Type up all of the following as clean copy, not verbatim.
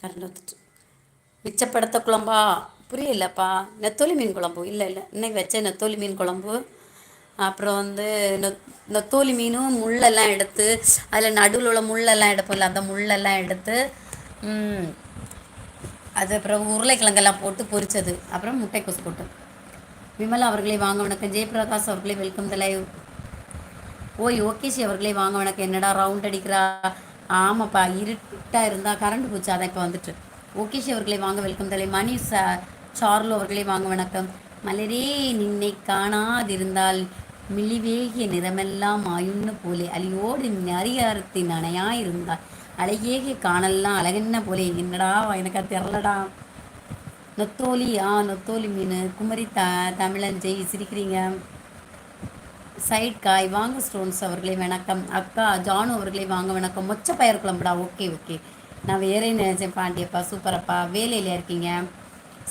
Current வந்துட்டு மிச்சப்படுத்த குழம்பா புரியலப்பா. நெத்தோலி மீன் குழம்பு இல்லை இல்லை, இன்னைக்கு வச்ச நெத்தோலி மீன் குழம்பு. அப்புறம் வந்து நெத்தோலி மீனும் முள்ளெல்லாம் எடுத்து அதில் நடுவில் உள்ள முள்ளெல்லாம் எடுப்போம்ல, அந்த முள்ளெல்லாம் எடுத்து அது அப்புறம் உருளைக்கிழங்கெல்லாம் போட்டு பொரிச்சது, அப்புறம் முட்டைக்கோசு போட்டு. விமலா அவர்களே வாங்க வணக்கம். ஜெயபிரகாஷ் அவர்களே வெல்கம் த லைவ். ஓய் ஓகேஷி அவர்களே வாங்க வணக்கம். என்னடா ரவுண்ட் அடிக்கிறா? ஆமாப்பா, இருட்டாக இருந்தால் கரண்ட் போச்சு, அதான் இப்போ வந்துட்டு. ஓகேஷி அவர்களே வாங்க வெல்கம் த லைவ். மணி சார்லு அவர்களே வாங்க வணக்கம். மலரே நின்னை காணாதிருந்தால் மிளிவேகிய நிறமெல்லாம் ஆயுன்னு போலே அலியோடு நரியாரத்தின் அணையா இருந்தால் அழகேகிய காணல்லாம் அழகென்ன போலே. என்னடா எனக்கு அது தெரிலடா. நொத்தோலி நொத்தோலி மீன். குமரி தமிழன் ஜெய் சிரிக்கிறீங்க. சைட் காய் வாங்க. ஸ்டோன்ஸ் அவர்களே வணக்கம். அக்கா ஜானு அவர்களே வாங்க வணக்கம். மொச்ச பயிர் குழம்புடா. ஓகே ஓகே, நான் வேறே நினைச்சேன். பாண்டியப்பா சூப்பரப்பா, வேலையில இருக்கீங்க.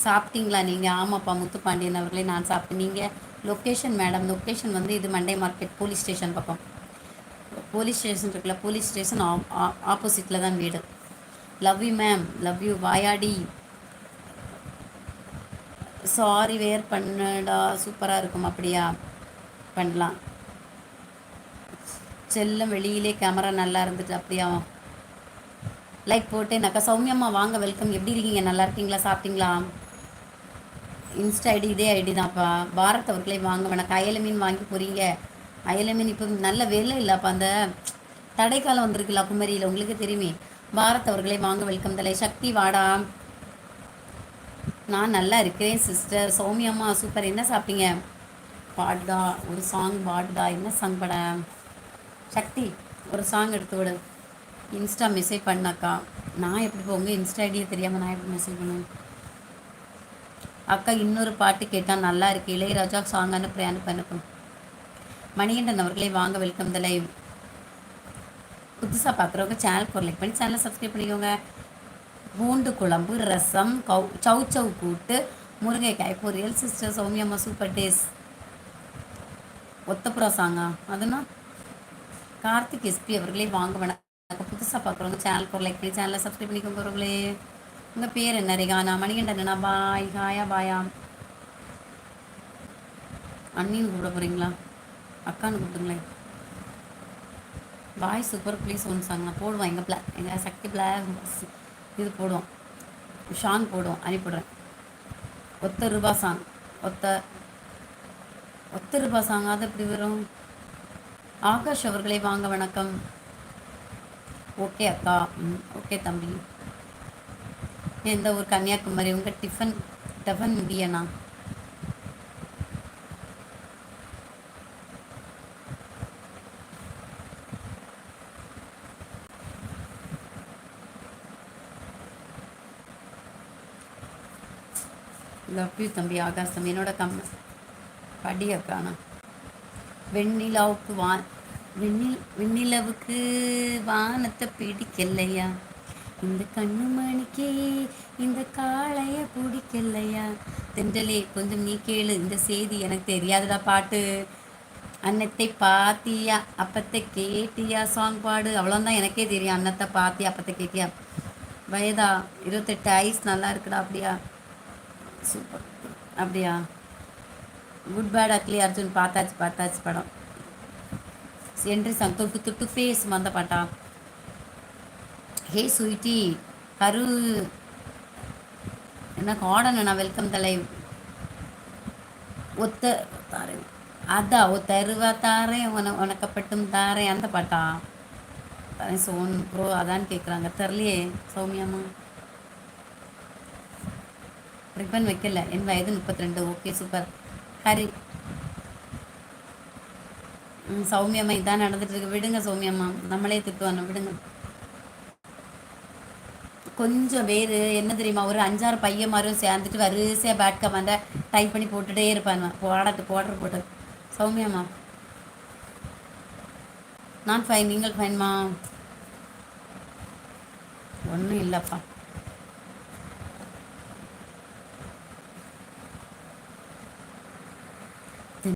சாப்பிட்டீங்களா நீங்கள்? ஆமாப்பா முத்து பாண்டியன் அவர்களே, நான் சாப்பிட்டேன். நீங்கள் லொக்கேஷன் மேடம்? லொக்கேஷன் வந்து இது மண்டே மார்க்கெட் போலீஸ் ஸ்டேஷன் பக்கம். போலீஸ் ஸ்டேஷன் இருக்குல்ல, போலீஸ் ஸ்டேஷன் ஆப்போசிட்டில் தான் வீடு. Love you ma'am. Love you Vayadi. Sorry வேர் பண்ணடா, சூப்பராக இருக்கும். அப்படியா, பண்ணலாம். செல்லம் வெளியிலே கேமரா நல்லா இருந்துட்டு. அப்படியா, லைக் போட்டேனாக்கா. சௌமியம்மா வாங்க வெல்கம். எப்படி இருக்கீங்க? நல்லா இருக்கீங்களா? சாப்பிட்டீங்களா? இன்ஸ்டா ஐடி இதே ஐடி தான்ப்பா. பாரத் அவர்களே வாங்க வணக்கம். அயல மீன் வாங்கி போகிறீங்க? அயல மீன் இப்போ நல்ல விலை இல்லைப்பா, அந்த தடைக்காலம் வந்திருக்குல்ல குமரியில், உங்களுக்கு தெரியுமே. பாரத் அவர்களே வாங்க வெல்கம் தலை. சக்தி வாடா. நான் நல்லா இருக்கிறேன் சிஸ்டர். சௌமியம்மா சூப்பர். என்ன சாப்பிட்டீங்க? பாடுடா ஒரு சாங் பாடுடா. என்ன சாங் பட? சக்தி ஒரு சாங் எடுத்து விடு. இன்ஸ்டா மெசேஜ் பண்ணாக்கா. நான் எப்படி போங்க இன்ஸ்டா ஐடியை தெரியாமல் நான் எப்படி மெசேஜ் பண்ணுவேன்? அக்கா இன்னொரு பாட்டு கேட்டால் நல்லா இருக்கு. இளையராஜா சாங் அனுப்பும். மணிகண்டன் அவர்களே வாங்க வெல்கம் த லைவ். புதுசாக பார்க்குறவங்க சேனல் லைக் பண்ணி சேனலை சப்ஸ்கிரைப் பண்ணிக்கோங்க. பூண்டு குழம்பு, ரசம், சவு சவு கூட்டு, முருங்கைக்காய் பொரியல். சிஸ்டர் சௌமியம்மா சூப்பர் டேஸ். ஒத்தப்புறா சாங்கா அதுனா? கார்த்திக் எஸ்பி அவர்களே வாங்க வணக்கம். புதுசாக பார்க்குறவங்க சேனல் லைக் பண்ணி சேனலை சப்ஸ்கிரைப் பண்ணிக்கோங்க. அவர்களே உங்கள் பேர் என்ன? ரேகானா. மணிகண்டனா பாய். ஹாயா பாயா. அண்ணின்னு கூப்பிட போகிறீங்களா? அக்கான்னு கூப்பிடுங்களேன். பாய் சூப்பர் ப்ளீஸ் ஒன்று சாங் நான் போடுவோம். எங்கள் சக்தி இது போடுவோம், ஷாங் போடுவோம், அனுப்பிவிடுறேன். ஒத்த ரூபா சாங். ஒத்த ரூபா சாங் அது எப்படி வரும்? ஆகாஷ் அவர்களே வாங்க வணக்கம். ஓகே அக்கா. ஓகே தம்பி. எந்த ஊர்? கன்னியாகுமரி. உங்கள் டிஃபன் முடியண்ணா? லவ் யூ தம்பி ஆகாஷ் தம்பி. என்னோட படி அக்கானா. வெண்ணிலாவுக்கு வெண்ணிலவுக்கு வானத்தை பிடிக்கலையா, இந்த கண்ணு மணிக்கே இந்த காளைய பிடிக்கலையா, தென்றலே கொஞ்சம் நீ கேளு இந்த செய்தி. எனக்கு தெரியாதுடா பாட்டு. அன்னத்தை பாத்தியா அப்பத்தை கேட்டியா சாங் பாடு. அவ்வளோதான் எனக்கே தெரியும். அன்னத்தை பாத்தியா அப்பத்தை கேட்டியா. வயதா 28. ஐஸ் நல்லா இருக்குடா. அப்படியா சூப்பர். அப்படியா குட் பேட் அக்லி அர்ஜுன். பார்த்தாச்சு படம். என்று சாங் தொட்டு தொட்டு பேசும் அந்த பாட்டா? ஹே ஸ்வீட்டி கரு என்ன கார்டன் நான் வெல்கம் தலை. ஒத்த தாரேன் அதான் ஒத்தருவா தாரேன் உனக்கப்பட்டும் தாரேன் அந்த பாட்டா? சோன் ப்ரோ அதான் கேட்குறாங்க. தெரிலையே சௌமியாம்மா. ரிப்பன் வைக்கல. என் வயது 32. Okay super. ஹரி சௌமியம்மா இதான் நடந்துட்டு இருக்கு. விடுங்க சௌமியம்மா, நம்மளே திட்டுவாங்க, விடுங்க. கொஞ்சம் வேறு என்ன தெரியுமா, ஒரு 5-6 பையன் மாதிரியும் சேர்ந்துட்டு வரிசையாக பேட் கமாண்டை டைப் பண்ணி போட்டுகிட்டே இருப்பாங்க. போட்டு சௌமியம்மா. நான் ஃபைன். நீங்கள் ஃபைன்மா? ஒன்றும் இல்லைப்பா.